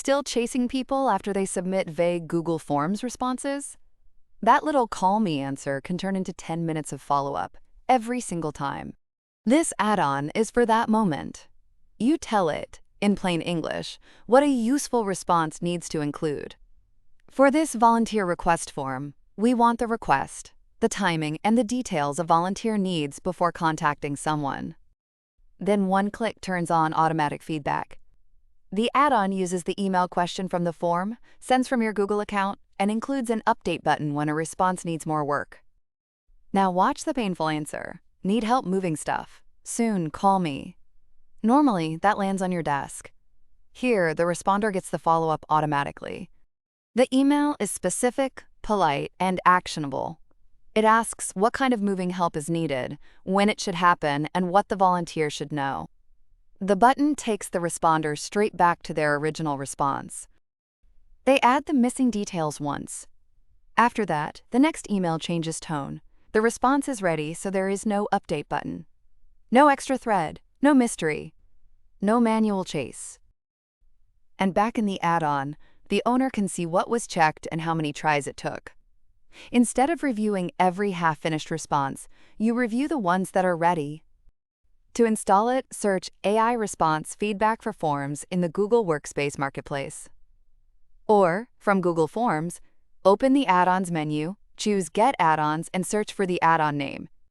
Still chasing people after they submit vague Google Forms responses? That little "call me" answer can turn into 10 minutes of follow-up every single time. This add-on is for that moment. You tell it, in plain English, what a useful response needs to include. For this volunteer request form, we want the request, the timing, and the details a volunteer needs before contacting someone. Then one click turns on automatic feedback. The add-on uses the email question from the form, sends from your Google account, and includes an update button when a response needs more work. Now watch the painful answer. Need help moving stuff. Soon, call me. Normally, that lands on your desk. Here, the responder gets the follow-up automatically. The email is specific, polite, and actionable. It asks what kind of moving help is needed, when it should happen, and what the volunteer should know. The button takes the responder straight back to their original response. They add the missing details once. After that, the next email changes tone. The response is ready, so there is no update button. No extra thread, no mystery, no manual chase. And back in the add-on, the owner can see what was checked and how many tries it took. Instead of reviewing every half-finished response, you review the ones that are ready. To install it, search AI Response Feedback for Forms in the Google Workspace Marketplace. Or, from Google Forms, open the Add-ons menu, choose Get Add-ons, and search for the add-on name.